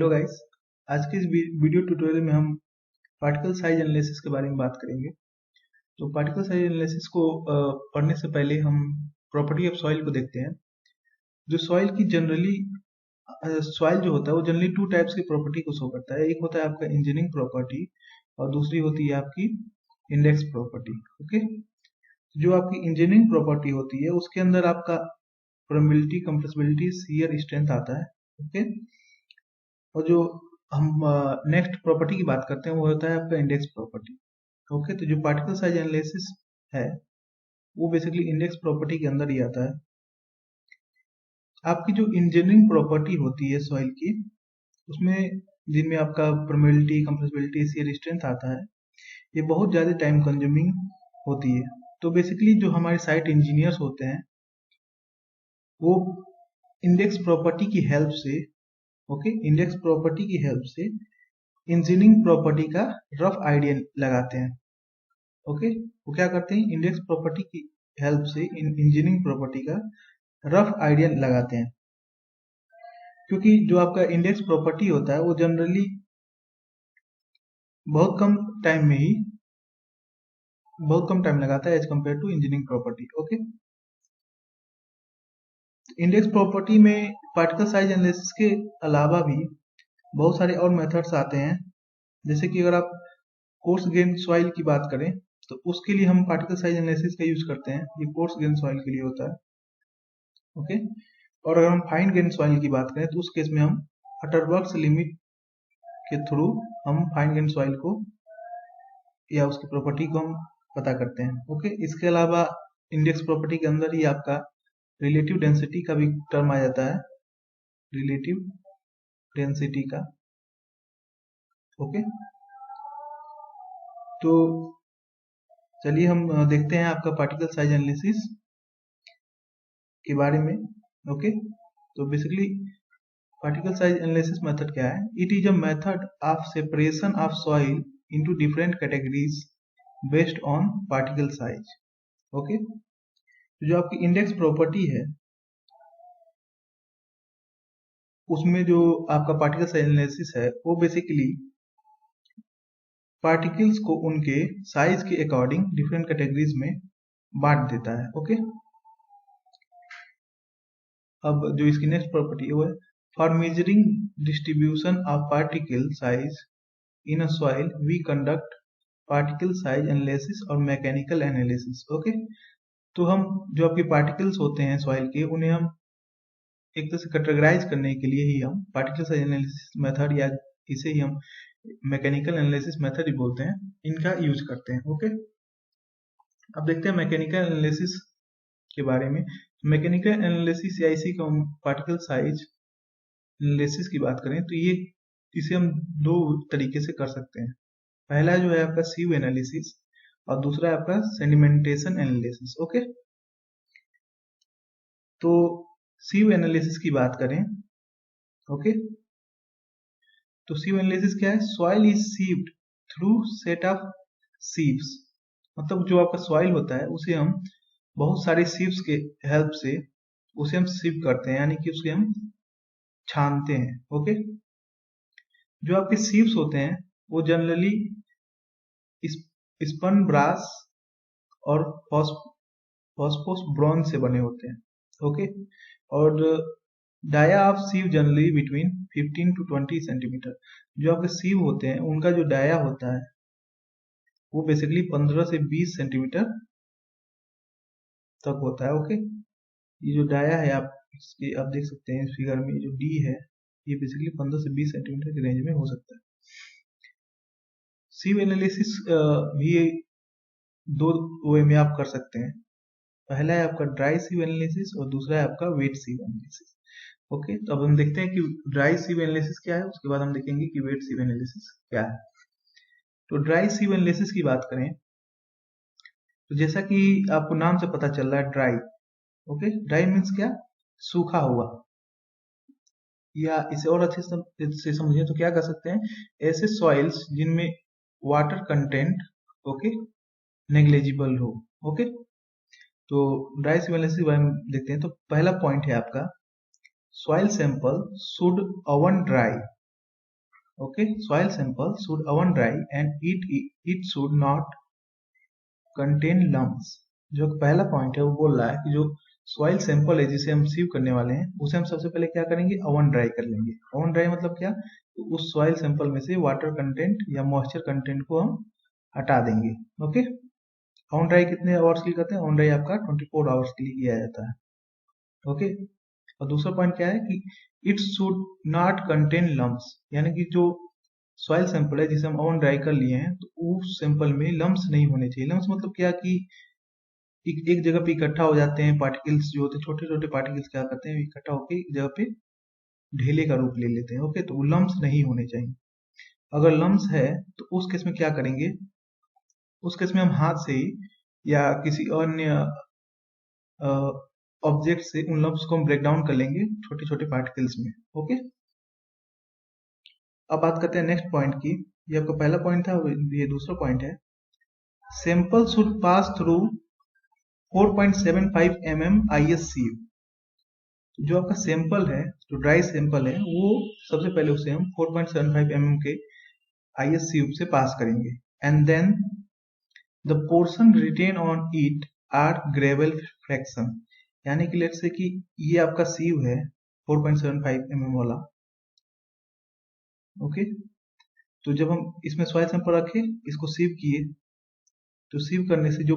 Hello guys, आज के इस वीडियो ट्यूटोरियल में हम पार्टिकल साइज एनालिसिस के बारे में बात करेंगे। तो पार्टिकल साइज एनालिसिस को पढ़ने से पहले हम प्रॉपर्टी ऑफ सॉइल को देखते हैं। जो सॉइल की जनरली सॉइल जो होता है वो जनरली टू टाइप्स की प्रॉपर्टी को शो करता है। एक होता है आपका इंजीनियरिंग प्रॉपर्टी और दूसरी होती है आपकी इंडेक्स प्रॉपर्टी। ओके, जो आपकी इंजीनियरिंग प्रॉपर्टी होती है उसके अंदर आपका परमेबिलिटी, कंप्रेसिबिलिटी, शियर स्ट्रेंथ आता है। ओके, और जो हम नेक्स्ट प्रॉपर्टी की बात करते हैं वो होता है आपका इंडेक्स प्रॉपर्टी। ओके, तो जो पार्टिकल साइज एनालिसिस है वो बेसिकली इंडेक्स प्रॉपर्टी के अंदर ही आता है। आपकी जो इंजीनियरिंग प्रॉपर्टी होती है सॉइल की, उसमें जिनमें आपका परमेबिलिटी, कंप्रेसिबिलिटी, शियर स्ट्रेंथ आता है, ये बहुत ज़्यादा टाइम कंज्यूमिंग होती है। तो बेसिकली जो हमारे साइट इंजीनियर्स होते हैं वो इंडेक्स प्रॉपर्टी की हेल्प से इंडेक्स प्रॉपर्टी की हेल्प से इंजीनियरिंग प्रॉपर्टी का रफ आइडिया लगाते हैं। ओके, वो क्या करते हैं, इंडेक्स प्रॉपर्टी की हेल्प से इंजीनियरिंग प्रॉपर्टी का रफ आइडिया लगाते हैं। क्योंकि जो आपका इंडेक्स प्रॉपर्टी होता है वो जनरली बहुत कम टाइम लगाता है as compare to engineering property. Okay, index property में पार्टिकल साइज एनालिसिस के अलावा भी बहुत सारे और मेथड्स आते हैं। जैसे कि अगर आप कोर्स ग्रेन सॉइल की बात करें तो उसके लिए हम पार्टिकल साइज एनालिसिस का यूज करते हैं। ये कोर्स ग्रेन सॉइल के लिए होता है। ओके, और अगर हम फाइन ग्रेन सॉइल की बात करें तो उस केस में हम अटरवर्क्स लिमिट के थ्रू हम फाइन ग्रेन सॉइल को या उसकी प्रॉपर्टी को हम पता करते हैं। ओके, इसके अलावा इंडेक्स प्रॉपर्टी के अंदर ही आपका रिलेटिव डेंसिटी का भी टर्म आ जाता है, रिलेटिव डेंसिटी का। ओके, तो चलिए हम देखते हैं आपका पार्टिकल साइज एनालिसिस के बारे में। ओके, तो basically particle size analysis method क्या है? It is a method of separation of soil into different categories based on particle size. Okay, जो आपकी इंडेक्स प्रॉपर्टी है उसमें जो आपका पार्टिकल साइज एनालिसिस है वो बेसिकली पार्टिकल्स को उनके साइज के अकॉर्डिंग डिफरेंट कैटेगरीज में बांट देता है। ओके, अब जो इसकी नेक्स्ट प्रॉपर्टी है वो है for measuring distribution of particle size in a soil we conduct particle size analysis और मैकेनिकल एनालिसिस। ओके, तो हम जो आपके पार्टिकल्स होते हैं सॉइल के उन्हें हम एक तरह से कैटेगराइज करने के लिए ही हम पार्टिकल साइज एनालिसिस मेथड या इसे ही हम मैकेनिकल एनालिसिस मेथड ही बोलते हैं, इनका यूज करते हैं। ओके, अब देखते हैं मैकेनिकल एनालिसिस के बारे में। मैकेनिकल एनालिसिस या इसी को हम पार्टिकल साइज एनालिसिस की बात करें तो इसे हम दो तरीके से कर सकते हैं। पहला जो है आपका सीव एनालिसिस और दूसरा है आपका सेडिमेंटेशन एनालिसिस। ओके, तो सीव एनालिसिस की बात करें, ओके, तो सीव एनालिसिस क्या है? Soil is sieved through set of sieves. मतलब जो आपका सॉइल होता है उसे हम बहुत सारे सीव्स के हेल्प से उसे हम सीव करते हैं, यानी कि उसे हम छानते हैं। ओके, जो आपके सीव्स होते हैं वो जनरली स्पन ब्रास और फॉस्फोरस ब्रॉन्ज से बने होते हैं। ओके, और dia of sieve generally between 15 to 20 centimetre. जो आपके सीव होते हैं उनका जो डाया होता है वो बेसिकली 15 से 20 सेंटीमीटर तक होता है। ओके, ये जो डाया है आप देख सकते हैं इस फिगर में, जो डी है ये बेसिकली 15 से 20 सेंटीमीटर के रेंज में हो सकता है। सीव एनालिसिस भी दो वे में आप कर सकते हैं। पहला है आपका ड्राई सीव एनालिसिस और दूसरा है आपका वेट सीव एनालिसिस। ओके, तो अब हम देखते हैं कि ड्राई सीव एनालिसिस क्या है, उसके बाद हम देखेंगे कि वेट सीव एनालिसिस क्या है। तो ड्राई सीव एनालिसिस की बात करें तो जैसा कि आपको नाम से पता चल रहा है ड्राई। ओके, ड्राई मीन्स क्या? सूखा हुआ। या इसे और अच्छे से समझें तो क्या कर सकते हैं, ऐसे सॉइल्स जिनमें वाटर कंटेंट नेग्लिजिबल हो। ओके, तो ड्राई सीव एनालिसिस के बारे में देखते हैं। तो पहला पॉइंट है आपका soil sample should oven dry okay, soil sample should oven dry and it should not contain lumps। जो पहला पॉइंट है वो बोल रहा है कि जो सॉइल सैंपल है जिसे हम सीव करने वाले हैं उसे हम सबसे पहले क्या करेंगे, ओवन ड्राई कर लेंगे। ओवन ड्राई मतलब क्या, तो उस सॉइल सैंपल में से वाटर कंटेंट या मॉइस्चर कंटेंट को हम हटा देंगे। ओके, ओवन ड्राई कितने आवर्स के लिए करते हैं, ओवन ड्राई आपका 24 आवर्स के लिए किया जाता है। ओके, और दूसरा पॉइंट क्या है कि it should not contain lumps, यानी कि जो सॉइल सैंपल है जिसे हम ओवन ड्राई कर लिए हैं तो उस सैंपल में लम्प्स नहीं होने चाहिए। लम्प्स मतलब क्या कि एक जगह पे इकट्ठा हो जाते हैं पार्टिकल्स जो होते हैं, छोटे छोटे पार्टिकल्स क्या करते हैं इकट्ठा होकर एक जगह पे ढेले का रूप ले लेते हैं। ओके, तो वो लम्प्स नहीं होने चाहिए। अगर लम्प्स है तो उस केस में क्या करेंगे, उस केस में हम हाथ से ही या किसी अन्य ऑब्जेक्ट से उन लम्प्स को हम ब्रेक डाउन कर लेंगे छोटे छोटे पार्टिकल्स में। ओके, अब बात करते हैं नेक्स्ट पॉइंट की। ये आपका पहला पॉइंट था, ये दूसरा पॉइंट है। Sample should pass through 4.75 mm IS sieve। जो आपका सैंपल है, जो ड्राई सैंपल है, वो सबसे पहले उसे हम 4.75 mm के IS sieve से पास करेंगे। And then the portion retained on it are gravel fraction, यानी कि लेट्स से कि ये आपका सीव है 4.75 mm वाला। ओके, तो जब हम इसमें सॉइल सैंपल रखे, इसको सीव किए, तो सीव करने से जो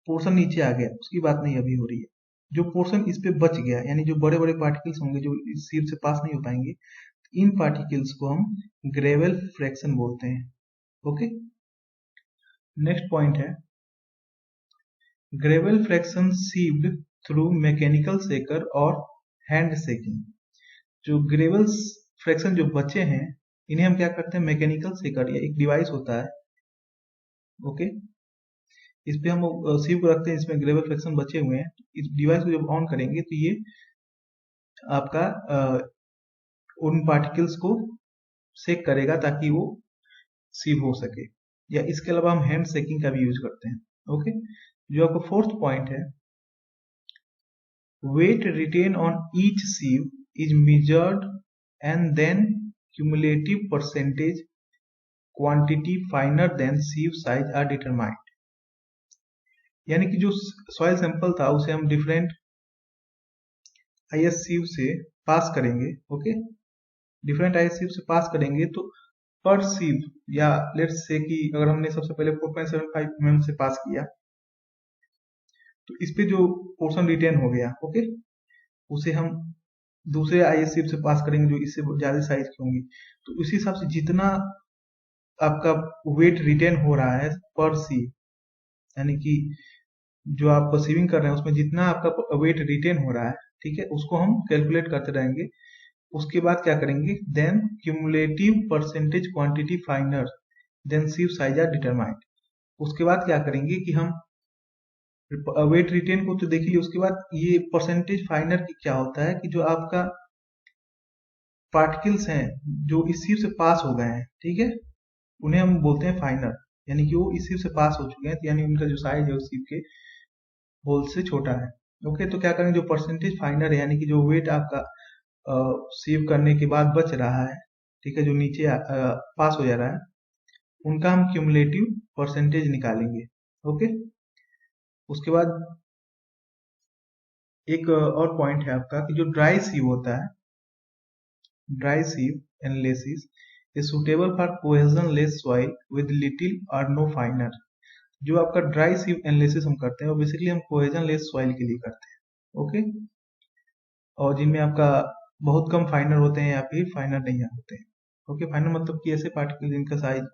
पोर्शन नीचे आ गया उसकी बात नहीं अभी हो रही है। जो पोर्शन इस पे बच गया, यानी जो बड़े बड़े पार्टिकल्स होंगे जो इस सीव से पास नहीं हो पाएंगे, इन पार्टिकल्स को हम ग्रेवल फ्रैक्शन बोलते हैं। ओके, नेक्स्ट पॉइंट है gravel fraction sieved through mechanical सेकर और हैंड सेकिंग। जो ग्रेवल फ्रैक्शन जो बचे हैं इन्हें हम क्या करते हैं, मैकेनिकल सेकर या एक डिवाइस होता है। ओके, इस पे हम सीव को रखते हैं, इसमें ग्रेवल फ्रैक्शन बचे हुए हैं। इस डिवाइस को जब ऑन करेंगे तो ये आपका उन पार्टिकल्स को सेक करेगा ताकि वो सीव हो सके। या इसके अलावा हम हैंड सेकिंग का भी यूज करते हैं। ओके, जो आपका फोर्थ पॉइंट है, weight retained on each sieve is measured and then cumulative percentage quantity finer than sieve size are determined। यानी कि जो सॉइल सैंपल था उसे हम डिफरेंट IS sieve से पास करेंगे। ओके, डिफरेंट IS sieve से पास करेंगे तो पर sieve, या लेट्स से कि अगर हमने सबसे पहले 4.75 mm से पास किया तो इस पे जो पोर्शन रिटेन हो गया, ओके, उसे हम दूसरे IS sieve से पास करेंगे जो इससे ज्यादा साइज की होंगी। तो उसी हिसाब से जितना आपका वेट रिटेन हो रहा है पर सीव, यानी कि जो आप सीविंग कर रहे हैं उसमें जितना आपका वेट रिटेन हो रहा है, ठीक है, उसको हम कैलकुलेट करते रहेंगे। उसके बाद क्या करेंगे, then cumulative percentage quantity finer than sieve size are determined. उसके बाद क्या करेंगे कि हम वेट रिटेन को तो देख लिया, उसके बाद ये परसेंटेज फाइनर की क्या होता है कि जो आपका पार्टिकल्स हैं जो इस सीव से पास हो गए हैं, ठीक है, उन्हें हम बोलते हैं फाइनर, यानी कि वो इस सीव से पास हो चुके हैं, यानी उनका जो साइज है उस सीव के होल से छोटा है। ओके, तो क्या करेंगे, जो परसेंटेज फाइनर है यानी कि जो वेट आपका सीव करने के बाद बच रहा है, ठीक है, जो नीचे पास हो जा रहा है, उनका हम क्यूमुलेटिव परसेंटेज निकालेंगे। ओके, उसके बाद एक और पॉइंट है आपका कि जो ड्राई सीव होता है, dry sieve analysis is suitable for cohesionless soil with little or no finer. जो आपका ड्राई सीव एनालिसिस हम करते हैं वो बेसिकली हम कोहेजनलेस सॉइल के लिए करते हैं। ओके, और जिनमें आपका बहुत कम फाइनर होते हैं या फिर फाइनर नहीं होते हैं। ओके, फाइनर मतलब कि ऐसे पार्टिकल जिनका साइज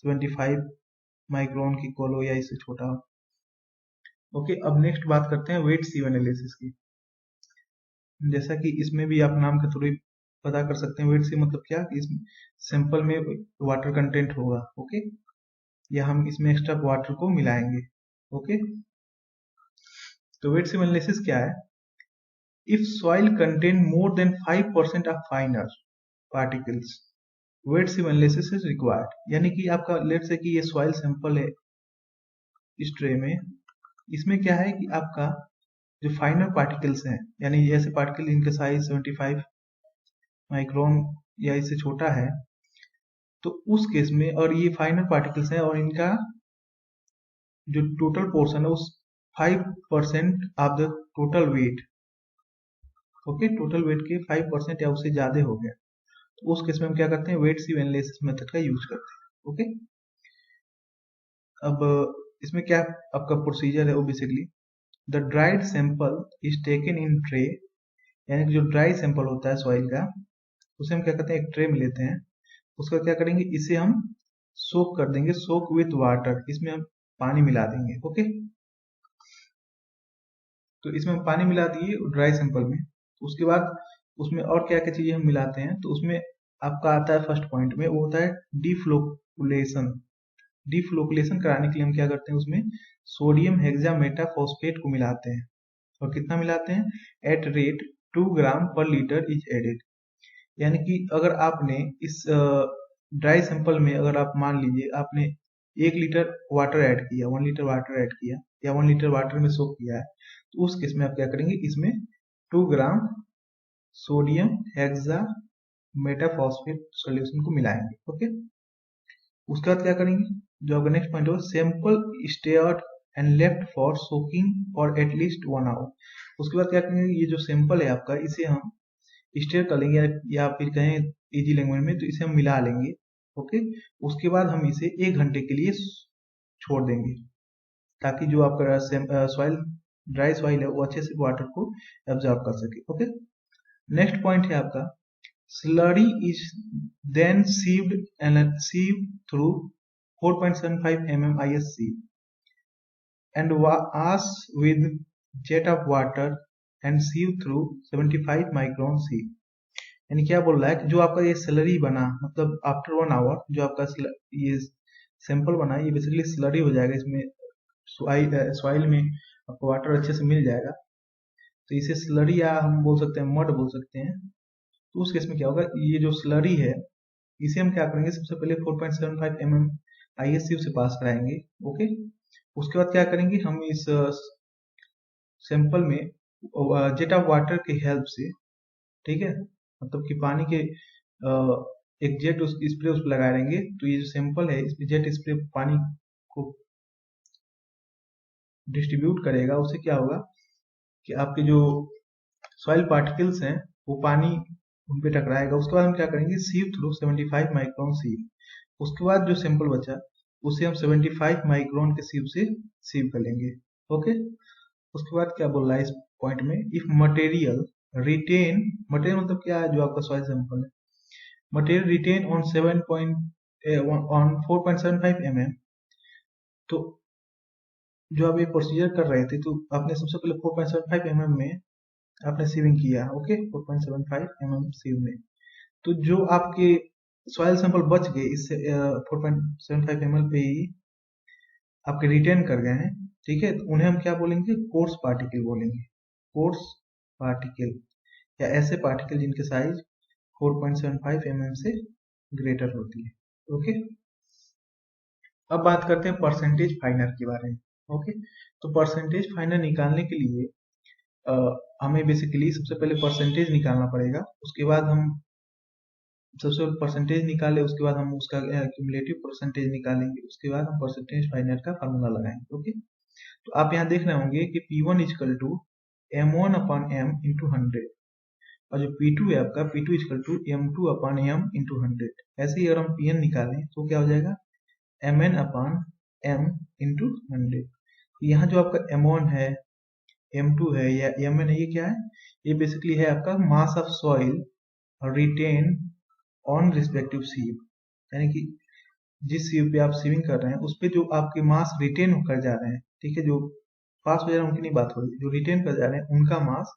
75 माइक्रोन की इक्वल हो या इससे छोटा हो। ओके, अब नेक्स्ट बात करते हैं वेट सीव एनालिसिस की। जैसा कि इसमें भी आप नाम के थ्रू ही पता कर सकते हैं, वेट सीव मतलब क्या, इस सैंपल में वाटर कंटेंट होगा। ओके, या हम इसमें एक्स्ट्रा वाटर को मिलाएंगे। ओके, तो वेट सीव एनालिसिस क्या है, if soil contain more than 5% of finer particles wet sieve analysis is required। यानी कि आपका लेट से कि ये सॉइल सैंपल है इस ट्रे में, इसमें क्या है कि आपका जो फाइनर पार्टिकल्स हैं, यानी ऐसे पार्टिकल जिनका साइज 75 माइक्रोन या इससे छोटा है, तो उस केस में, और ये फाइनर पार्टिकल्स हैं और इनका जो टोटल पोर्शन है उस 5% of the total weight, okay, total weight के 5% या उससे ज्यादा हो गया, तो उस केस में हम क्या करते हैं, वेट सिव एनालिसिस मेथड का यूज करते हैं। ओके, अब इसमें क्या आपका प्रोसीजर है, वो basically the dried sample is taken in tray, यानी कि जो ड्राई सैंपल होता है सॉइल का, उसे हम क्या करते हैं, एक ट्रे में लेते हैं, उसका क्या करेंगे, इसे हम सोक कर देंगे, सोक विथ वाटर, इसमें हम पानी मिला देंगे। ओके, तो इसमें हम पानी मिला दिए ड्राई सैंपल में, उसके बाद उसमें और क्या क्या चीजें हम मिलाते हैं, तो उसमें आपका आता है फर्स्ट पॉइंट में, वो होता है डीफ्लोकुलेशन। डीफ्लोकुलेशन कराने के लिए हम क्या करते हैं, उसमें सोडियम हेक्सामेटाफॉस्फेट को मिलाते हैं, और कितना मिलाते हैं, एट रेट 2 ग्राम पर लीटर इज एडेड। यानी कि अगर आपने इस ड्राई सैंपल में, अगर आप मान लीजिए आपने 1 लीटर वाटर ऐड किया, 1 लीटर वाटर ऐड किया, या 1 लीटर वाटर में सोक किया है, तो उस केस में आप क्या करेंगे, इसमें 2 gram sodium hexametaphosphate solution को मिलाएंगे। ओके, उसके बाद क्या करेंगे, जो आपका नेक्स्ट पॉइंट हो, sample stirred and left for soaking for at least 1 hour. उसके बाद क्या करेंगे, ये जो सैंपल है आपका, इसे हम स्टेयर कर लेंगे, या फिर कहें इजी लैंग्वेज में तो इसे हम मिला लेंगे। ओके, उसके बाद हम इसे 1 घंटे के लिए छोड़ देंगे, ताकि जो आपका सॉइल, ड्राई सॉइल है, वो अच्छे से वाटर को एब्जॉर्ब कर सके। ओके, नेक्स्ट पॉइंट है आपका, slurry is then sieved through 4.75 mm ISC and washed with jet of water and sieved through 75 micron sieve। यानी क्या बोल रहा है कि जो आपका ये स्लरी बना, मतलब आफ्टर 1 आवर जो आपका ये सैंपल बना, ये बेसिकली स्लरी हो जाएगा, इसमें सॉइल में आपको वाटर अच्छे से मिल जाएगा, तो इसे स्लरी या हम बोल सकते हैं मड बोल सकते हैं। तो उस केस में क्या होगा, ये जो स्लरी है, इसे हम क्या करेंगे, सबसे पहले 4.75 mm ISC से पास कराएंगे। ओके, उसके बाद क्या करेंगे, हम इस सैंपल में जेट ऑफ वाटर के हेल्प से, ठीक है, मतलब कि पानी के एक जेट स्प्रे उस पर लगा देंगे, तो ये जो सैंपल है, इस जेट स्प्रे पानी को डिस्ट्रीब्यूट करेगा, उससे क्या होगा कि आपके जो सॉइल पार्टिकल्स हैं वो पानी उन पे टकराएगा। उसके बाद हम क्या करेंगे, सीव थ्रू 75 माइक्रोन सीव। उसके बाद जो सैंपल बचा उसे हम 75 माइक्रोन के सीव से सीव कर लेंगे। ओके, उसके बाद क्या बोल रहा है इस पॉइंट में, इफ मटेरियल रिटेन, मटेरियल मतलब क्या है, जो आपका सॉइल सैंपल है, मटेरियल रिटेन ऑन 4.75 mm, तो जो आप ये प्रोसीजर कर रहे थे, तो आपने सबसे पहले 4.75 mm में आपने सीविंग किया। ओके, 4.75 mm सीव में, तो जो आपके सॉइल सैंपल बच गए इससे 4.75 ml पे ही आपके रिटेन कर गए हैं, ठीक है, तो उन्हें हम क्या बोलेंगे, कोर्स पार्टिकल बोलेंगे। कोर्स पार्टिकल, या ऐसे पार्टिकल जिनके साइज 4.75 mm से ग्रेटर होती है। ओके, अब बात करते हैं परसेंटेज फाइनर के बारे में। ओके, तो परसेंटेज फाइनर निकालने के लिए हमें बेसिकली सबसे पहले परसेंटेज निकालना पड़ेगा। उसके बाद हम सबसे पहले परसेंटेज निकाले, उसके बाद हम उसका क्यूमुलेटिव परसेंटेज निकालेंगे, उसके बाद हम परसेंटेज फाइनर का फार्मूला लगाएंगे। ओके, तो आप यहाँ देख रहे होंगे कि P1 equal to M1 upon M into 100, और जो P2 है आपका, P2 equal to M2 upon M into 100। ऐसे ही अगर हम Pn निकालें तो क्या हो जाएगा, Mn अपॉन M इंटू 100। यहाँ जो आपका M1 है, M2 है या Mn है, ये क्या है, ये बेसिकली है आपका mass of soil retained on respective sieve, यानी कि जिस सीव पे आप सीविंग कर रहे हैं उस पे जो आपके मास रिटेन होकर जा रहे हैं, ठीक है, जो पास हो जा रहे हैं उनकी नहीं बात हो रही, जो रिटेन कर जा रहे हैं उनका मास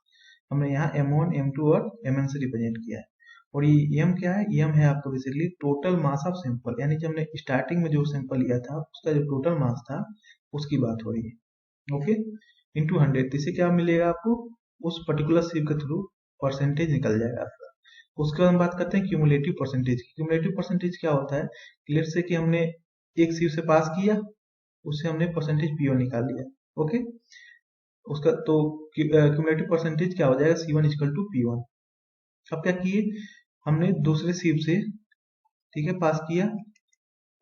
हमने यहाँ M1, M2 और Mn से रिप्रेजेंट किया है। और ये M क्या है, M है आपका basically total mass of sample, यानी कि हमने स्टार्टिंग में जो सैंपल लिया था उसका जो टोटल मास था उसकी बात हो रही है। ओके, इंटू 100, तो इससे क्या मिलेगा आपको, उस पर्टिकुलर सीव के थ्रू परसेंटेज निकल जाएगा आपका। उसके बाद हम बात करते हैं क्यूमुलेटिव परसेंटेज की। क्यूमुलेटिव परसेंटेज क्या होता है, क्लियर से कि हमने एक सीव से पास किया, उससे हमने परसेंटेज P1 निकाल लिया। ओके, उसका तो क्यूमुलेटिव परसेंटेज क्या हो जाएगा, C1 इजकल टू P1। अब क्या किए, हमने दूसरे सीव से ठीक है, पास किया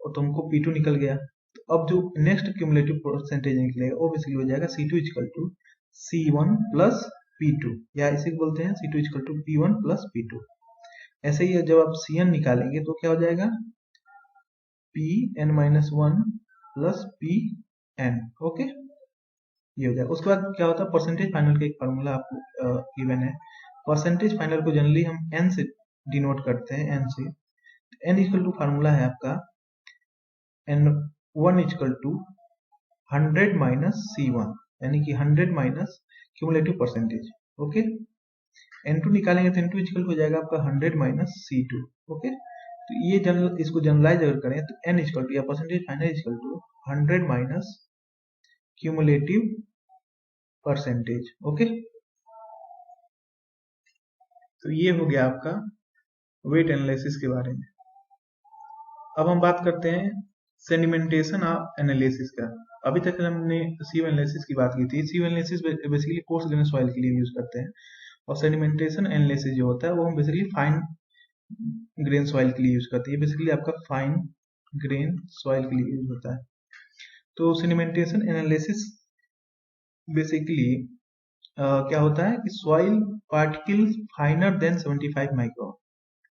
और तुमको P2 निकल गया। तो अब जो नेक्स्ट क्यूमुलेटिव परसेंटेज निकलेगा वो बेसिकली हो जाएगा C2 equal to C1 plus P2, या इसे बोलते हैं C2 equal to P1 plus P2। ऐसे ही जब आप Cn निकालेंगे तो क्या हो जाएगा, Pn-1 प्लस Pn। ओके, ये हो जाएगा। उसके बाद क्या होता है, परसेंटेज फाइनल का एक फार्मूला आपको गिवन है। परसेंटेज फाइनल को जनरली हम n से डिनोट करते हैं, n से। n इक्वल टू फार्मूला है आपका n1 equal to 100 minus C1, यानी कि 100 minus cumulative percentage. Okay, n2 निकालेंगे तो n2 इक्वल हो जाएगा आपका 100 माइनस C2। ओके, तो ये इसको जनरलाइज अगर करें तो n इक्वल टू या percentage final equal to 100 minus cumulative percentage. Okay, तो ये हो गया आपका वेट एनालिसिस के बारे में। अब हम बात करते हैं सेडिमेंटेशन ऑफ एनालिसिस का। अभी तक हमने सीव एनालिसिस की बात की थी। Sieve analysis basically coarse grain soil के लिए यूज करते हैं, और सेडिमेंटेशन एनालिसिस जो होता है वो हम बेसिकली फाइन ग्रेन सॉइल के लिए यूज करते हैं। बेसिकली आपका फाइन ग्रेन सॉइल के लिए यूज होता है। तो सेडिमेंटेशन एनालिसिस बेसिकली क्या होता है कि soil particles finer than 75 micron.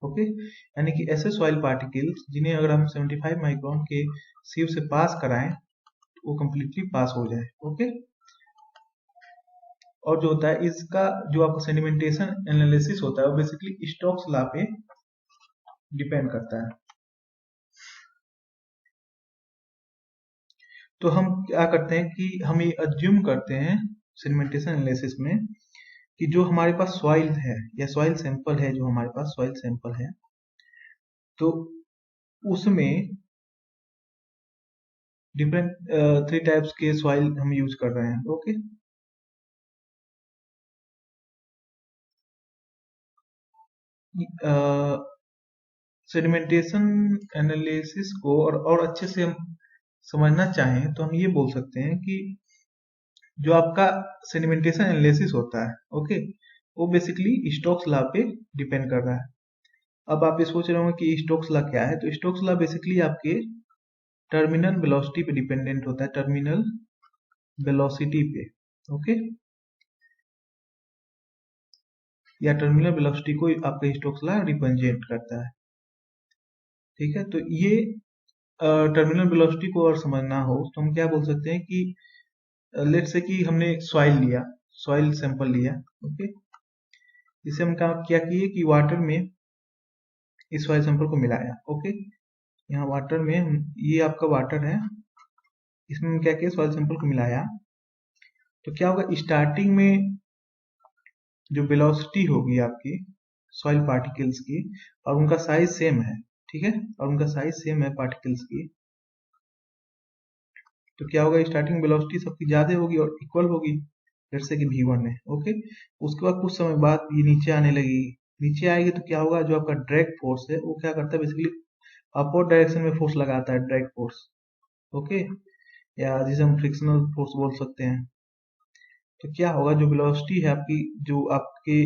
Okay, यानी कि ऐसे सॉइल पार्टिकल्स जिन्हें अगर हम 75 माइक्रोन के सीव से पास कराएं तो वो कंप्लीटली पास हो जाए। ओके, और जो होता है इसका जो आपका सेडिमेंटेशन एनालिसिस होता है वो बेसिकली स्टोक्स लॉ पे डिपेंड करता है। तो हम क्या करते हैं कि हम ये अज्यूम करते हैं सेडिमेंटेशन एनालिसिस में कि जो हमारे पास सॉइल है या सॉइल सैंपल है, जो हमारे पास सॉइल सैंपल है, तो उसमें डिफरेंट 3 टाइप्स के सॉइल हम यूज कर रहे हैं। ओके, सेडिमेंटेशन एनालिसिस को और अच्छे से हम समझना चाहें तो हम ये बोल सकते हैं कि जो आपका सेडिमेंटेशन एनालिसिस होता है, ओके, वो बेसिकली स्टोक्स लॉ पे डिपेंड कर रहा है। अब आप ये सोच रहे होंगे कि स्टोक्स लॉ क्या है, तो स्टोक्स लॉ बेसिकली आपके टर्मिनल वेलोसिटी पे डिपेंडेंट होता है, टर्मिनल वेलोसिटी पे। ओके, या टर्मिनल वेलोसिटी को आपका स्टोक्स लॉ रिप्रेजेंट करता है। ठीक है, तो ये टर्मिनल वेलोसिटी को और समझना हो तो हम क्या बोल सकते हैं कि लेट से कि हमने सॉइल लिया, सॉइल सैंपल लिया। ओके, इसे हम क्या किए कि वाटर में इस सॉइल सैंपल को मिलाया। ओके, यहाँ वाटर में ये आपका वाटर है, इसमें हम क्या किया, सॉइल सैंपल को मिलाया। तो क्या होगा, स्टार्टिंग में जो वेलोसिटी होगी आपकी सॉइल पार्टिकल्स की, और उनका साइज सेम है, ठीक है, और उनका साइज सेम है पार्टिकल्स की, तो क्या होगा, स्टार्टिंग वेलोसिटी सबकी ज्यादा होगी और इक्वल होगी, जैसे कि v1 है। ओके, उसके बाद कुछ समय बाद ये नीचे आने लगेगी। नीचे आएगी तो क्या होगा, जो आपका ड्रैग फोर्स है वो क्या करता है, बेसिकली अपवर्ड डायरेक्शन में फोर्स लगाता है, ड्रैग फोर्स। ओके, या जिसे हम फ्रिक्शनल फोर्स बोल सकते हैं। तो क्या होगा, जो वेलोसिटी है आपकी, जो आपके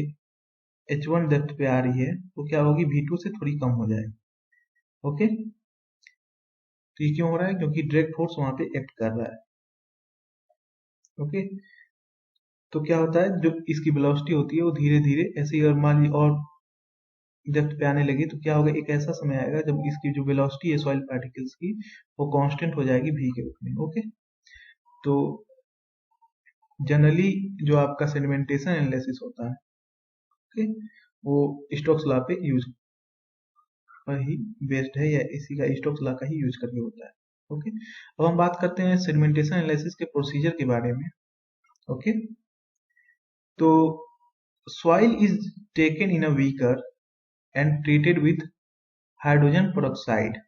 h1 डेप्थ पे आ रही है, वो क्या होगी, v2 से थोड़ी कम हो जाएगी। ओके, तो ये क्यों हो रहा है, क्योंकि ड्रैग फोर्स वहां पे एक्ट कर रहा है। ओके, तो क्या होता है, जो इसकी वेलोसिटी होती है वो धीरे धीरे ऐसे ही और मान ली और डेप्थ पे आने लगी, तो क्या होगा, एक ऐसा समय आएगा जब इसकी जो वेलोसिटी है सॉइल पार्टिकल्स की वो कांस्टेंट हो जाएगी v के रूप में। ओके, तो जनरली जो आपका सेडिमेंटेशन एनालिसिस होता है, ओके, वो स्टोक्स लॉ पे यूज पर ही बेस्ड है, या इसी का स्टोक्स लॉ का ही यूज करके होता है। ओके, अब हम बात करते हैं सेडिमेंटेशन एनालिसिस के प्रोसीजर के बारे में। ओके, तो soil is taken in a beaker and treated with hydrogen peroxide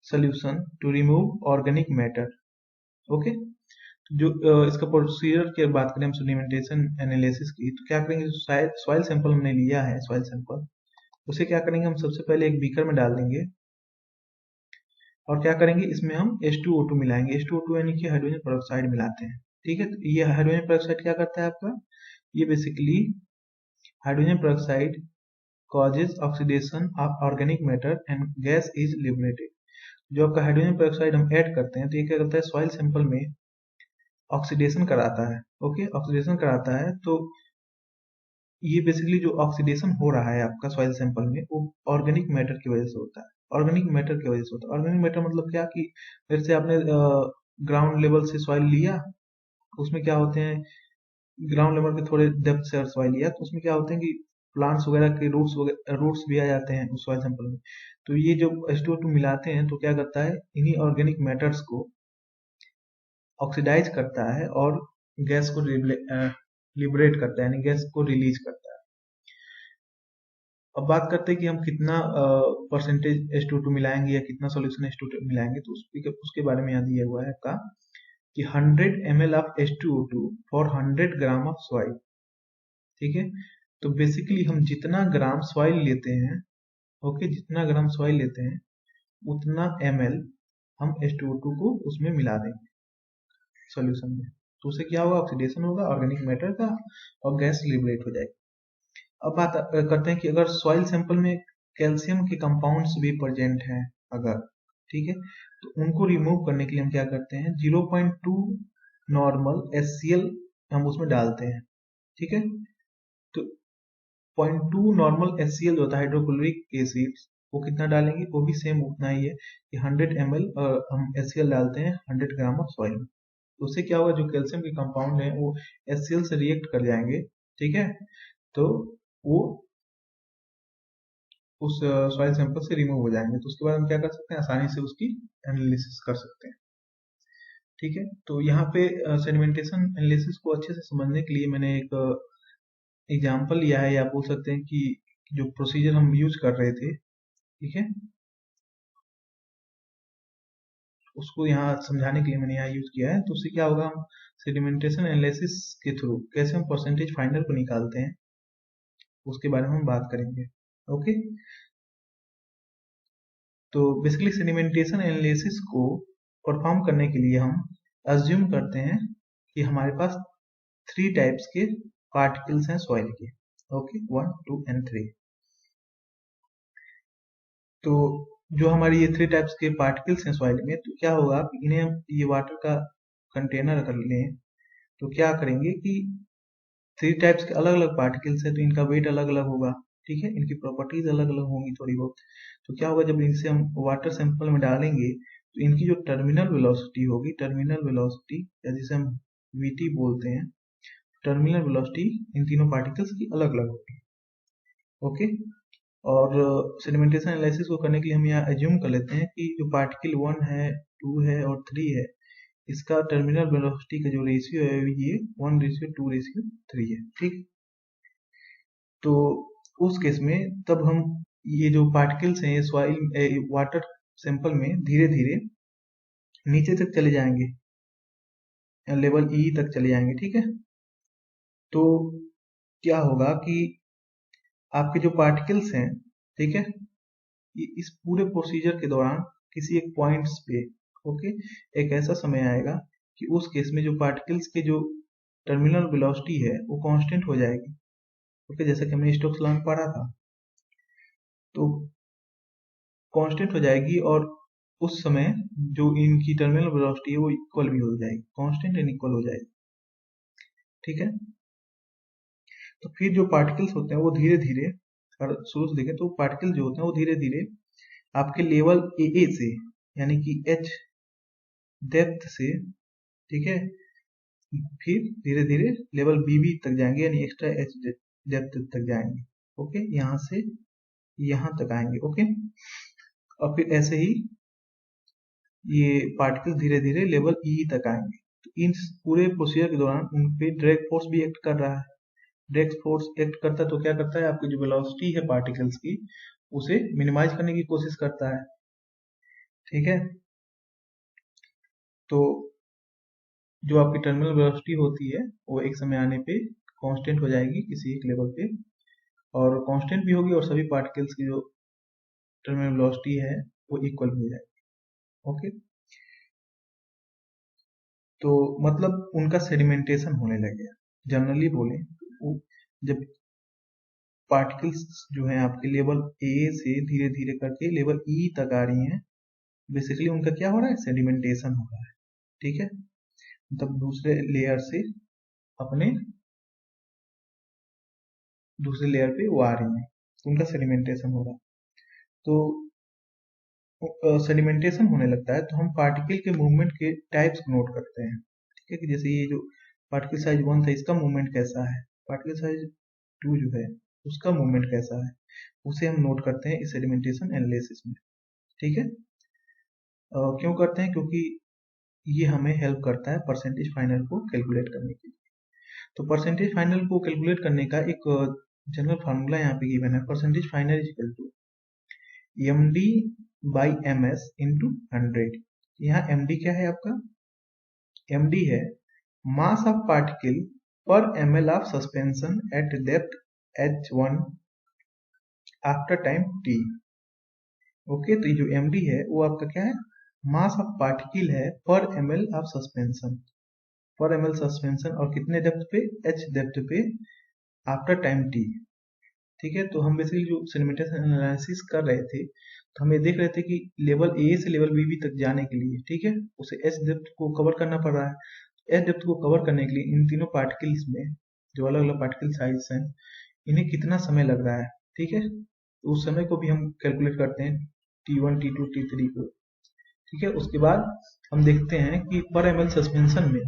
solution to remove organic matter. Okay, जो इसका प्रोसीजर की बात करें हम सेडिमेंटेशन एनालिसिस की, तो क्या करेंगे, सॉइल सैंपल हमने लिया है, सॉइल सैंपल, उसे क्या करेंगे, हम सबसे पहले एक बीकर में डाल देंगे और क्या करेंगे, इसमें हम H2O2 मिलाएंगे। H2O2 यानी कि हाइड्रोजन पेरोक्साइड मिलाते हैं। ठीक है, तो ये हाइड्रोजन पेरोक्साइड क्या करता है आपका, ये basically hydrogen peroxide causes oxidation of organic matter and gas is liberated। जो आपका हाइड्रोजन पेरोक्साइड हम ऐड करते हैं तो ये क्या करता है, सॉइल सैंपल में ऑक्सीडेशन कराता है। ओके, ऑक्सीडेशन कराता है तो ये बेसिकली जो ऑक्सीडेशन हो रहा है आपका सॉइल सैंपल में वो ऑर्गेनिक मैटर की वजह से होता है। ऑर्गेनिक मैटर की वजह से होता है। ऑर्गेनिक मैटर मतलब क्या कि जैसे आपने ग्राउंड लेवल से सॉइल लिया, उसमें क्या होते हैं, ग्राउंड लेवल के थोड़े डेप्थ से सॉइल लिया तो उसमें क्या होते हैं कि प्लांट्स वगैरह के रूट्स भी आ जाते हैं उस सॉइल सैंपल में। तो ये जब H2O2 मिलाते हैं तो क्या करता है, इन्हीं ऑर्गेनिक मैटर्स को ऑक्सीडाइज करता है और गैस को लिबरेट करता है, यानी गैस को रिलीज करता है। अब बात करते हैं कि हम कितना परसेंटेज H2O2 मिलाएंगे या कितना सॉल्यूशन H2O2 मिलाएंगे, तो उसके बारे में यहाँ दिया हुआ है आपका कि 100 ml of H2O2 for 100 gram of soil. ठीक है, तो बेसिकली हम जितना ग्राम सॉइल लेते हैं, ओके, जितना ग्राम सॉइल लेते हैं उतना ml हम H2O2 को उसमें मिला देंगे सॉल्यूशन में। तो उससे क्या होगा, ऑक्सीडेशन होगा ऑर्गेनिक मैटर का और गैस लिबरेट हो जाएगी। अब बात करते हैं कि अगर सॉइल सैंपल में कैल्शियम के कंपाउंड्स भी प्रेजेंट हैं अगर, ठीक है, तो उनको रिमूव करने के लिए हम क्या करते हैं, 0.2 नॉर्मल HCl हम उसमें डालते हैं। ठीक है, तो 0.2 नॉर्मल HCl जो होता है हाइड्रोक्लोरिक एसिड, वो कितना डालेंगे, वो भी सेम उतना ही है कि 100 ml हम HCl डालते हैं 100 ग्राम ऑफ सॉइल में। तो उससे क्या होगा, जो कैल्शियम के कंपाउंड है वो HCl से रिएक्ट कर जाएंगे। ठीक है, तो वो उस सॉइल सैंपल से रिमूव हो जाएंगे। तो उसके बाद हम क्या कर सकते हैं, आसानी से उसकी एनालिसिस कर सकते हैं। ठीक है, तो यहाँ पे सेडिमेंटेशन एनालिसिस को अच्छे से समझने के लिए मैंने एक एग्जांपल लिया है, या बोल सकते हैं कि जो प्रोसीजर हम यूज कर रहे थे, ठीक है, उसको यहाँ समझाने के लिए मैंने यहाँ यूज किया है। तो उससे क्या होगा, हम सेडिमेंटेशन एनालिसिस के थ्रू कैसे हम परसेंटेज फाइंडर को निकालते हैं उसके बारे में हम बात करेंगे। ओके, तो बेसिकली सेडिमेंटेशन एनालिसिस को परफॉर्म करने के लिए हम अज्यूम करते हैं कि हमारे पास 3 टाइप्स के पार्टिकल्स हैं सॉइल के। Okay, 1, 2 and 3। तो जो हमारी ये 3 टाइप्स के पार्टिकल्स हैं सॉइल में, तो क्या होगा, इन्हें हम ये वाटर का कंटेनर अगर लें तो क्या करेंगे कि 3 टाइप्स के अलग अलग पार्टिकल्स हैं तो इनका वेट अलग अलग होगा। ठीक है, इनकी प्रॉपर्टीज अलग अलग होंगी थोड़ी बहुत। तो क्या होगा, जब इनसे हम वाटर सैंपल में डालेंगे तो इनकी जो टर्मिनल वेलोसिटी होगी, टर्मिनल वेलोसिटी या जिसे हम VT बोलते हैं, टर्मिनल वेलोसिटी इन तीनों पार्टिकल्स की अलग अलग होगी। ओके, और सेडिमेंटेशन एनालिसिस को करने के लिए हम यहाँ एज्यूम कर लेते हैं कि जो पार्टिकल 1 है, 2 है और 3 है, इसका टर्मिनल वेलोसिटी का जो रेशियो है ये 1:2:3 है। ठीक, तो उस केस में तब हम ये जो पार्टिकल्स हैं सॉइल वाटर सैंपल में धीरे धीरे नीचे तक चले जाएंगे, लेवल E तक चले जाएंगे। ठीक है, तो क्या होगा कि आपके जो पार्टिकल्स हैं, ठीक है, इस पूरे प्रोसीजर के दौरान किसी एक पॉइंट्स पे, ओके, एक ऐसा समय आएगा कि उस केस में जो पार्टिकल्स के जो टर्मिनल वेलोसिटी है वो कांस्टेंट हो जाएगी। ओके, जैसा कि हमने स्टोक्स लॉ में पढ़ा था, तो कांस्टेंट हो जाएगी और उस समय जो इनकी टर्मिनल वेलोसिटी है वो इक्वल भी हो जाएगी, कांस्टेंट एंड इक्वल हो जाएगी। ठीक है, तो फिर जो पार्टिकल्स होते हैं वो धीरे धीरे, अगर शुरू से देखें तो पार्टिकल जो होते हैं वो धीरे धीरे आपके लेवल AA से, यानी कि H डेप्थ से, ठीक है, फिर धीरे धीरे लेवल BB तक जाएंगे, यानी एक्स्ट्रा H डेप्थ तक जाएंगे। ओके, यहाँ से यहाँ तक आएंगे। ओके, और फिर ऐसे ही ये पार्टिकल धीरे धीरे लेवल E तक आएंगे। तो इन पूरे प्रोसीजर के दौरान उन पे ड्रैग फोर्स भी एक्ट कर रहा है। ड्रैग फोर्स एक्ट करता है तो क्या करता है, आपकी जो वेलोसिटी है पार्टिकल्स की उसे मिनिमाइज करने की कोशिश करता है। ठीक है, तो जो आपकी टर्मिनल वेलोसिटी होती है वो एक समय आने पे कांस्टेंट हो जाएगी किसी एक लेवल पे, और कांस्टेंट भी होगी और सभी पार्टिकल्स की जो टर्मिनल वेलोसिटी है वो इक्वल हो जाएगी। ओके, तो मतलब उनका सेडिमेंटेशन होने लग गया। जनरली बोले, जब पार्टिकल्स जो हैं आपके लेवल ए से धीरे धीरे करके लेवल ई तक आ रही हैं, बेसिकली उनका क्या हो रहा है, सेडिमेंटेशन हो रहा है। ठीक है, मतलब दूसरे लेयर से अपने दूसरे लेयर पे वो आ रही है, उनका सेडिमेंटेशन हो रहा है। तो सेडिमेंटेशन होने लगता है तो हम पार्टिकल के मूवमेंट के टाइप्स को नोट करते हैं। ठीक है, कि जैसे ये जो पार्टिकल साइज 1 था इसका मूवमेंट कैसा है, पार्टिकल साइज 2 जो है उसका मूवमेंट कैसा है, उसे हम नोट करते हैं इस सेडिमेंटेशन एनालिसिस में। ठीक है, क्यों करते हैं, क्योंकि ये हमें हेल्प करता है परसेंटेज फाइनल को कैलकुलेट करने के लिए। तो परसेंटेज फाइनल को कैलकुलेट करने का एक जनरल फार्मूला यहाँ पे गिवन है, percentage final is equal to md by ms into 100। यहाँ md क्या है आपका, md है मास ऑफ पार्टिकल पर ml of suspension eight depth h1 after time t। Okay, तो ये जो md है वो आपका क्या है, मास ऑफ पार्टिकल है पर ml ऑफ सस्पेंशन, पर ml सस्पेंशन और कितने डेप्थ पे, h डेप्थ पे आफ्टर टाइम t। ठीक है, तो हम बेसिकली जो सेडिमेंटेशन एनालिसिस कर रहे थे तो हम ये देख रहे थे कि लेवल ए से लेवल बी तक जाने के लिए, ठीक है, उसे एच डेप्थ को कवर करना पड़ रहा है। एच डेप्थ को कवर करने के लिए इन तीनों पार्टिकल्स में जो अलग अलग पार्टिकल साइज हैं इन्हें कितना समय लग रहा है। ठीक है, तो उस समय को भी हम कैलकुलेट करते हैं T1 T2 T3 को। ठीक है, उसके बाद हम देखते हैं कि पर ml सस्पेंशन में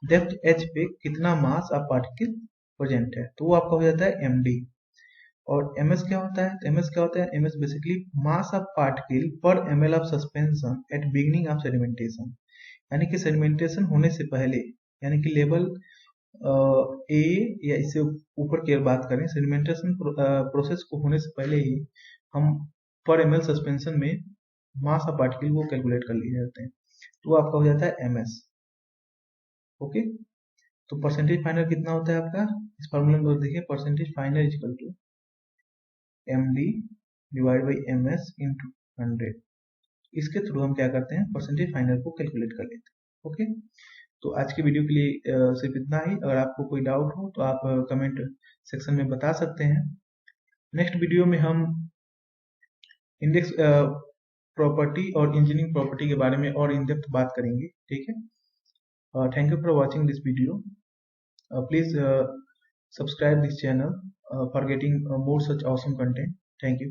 डेप्थ h पे कितना मास ऑफ पार्टिकल प्रेजेंट है, तो वो आपका हो जाता है md। और ms क्या होता है, तो ms क्या होता है, ms basically mass of particle पर ml of suspension at beginning of sedimentation, यानी कि सेडिमेंटेशन होने से पहले, यानी कि लेवल ए या इससे ऊपर की बात करें, सेडिमेंटेशन प्रोसेस को होने से पहले ही हम पर ml सस्पेंशन में मास ऑफ पार्टिकल को कैलकुलेट कर लिए जाते हैं, तो आपका हो जाता है ms। ओके, तो परसेंटेज फाइनल कितना होता है आपका, इस फॉर्मूले में देखिए, percentage final is equal to md divide by ms into 100। इसके थ्रू हम क्या करते हैं, परसेंटेज फाइनल को कैलकुलेट कर लेते हैं। ओके, तो आज की वीडियो के लिए सिर्फ इतना ही। अगर आपको कोई डाउट हो तो आप कमेंट सेक्शन में बता सकते हैं। नेक्स्ट वीडियो में हम इंडेक्स प्रॉपर्टी और इंजीनियरिंग प्रॉपर्टी के बारे में और इन डेप्थ बात करेंगे। ठीक है, thank you for watching this video. Please subscribe this channel for getting more such awesome content. Thank you.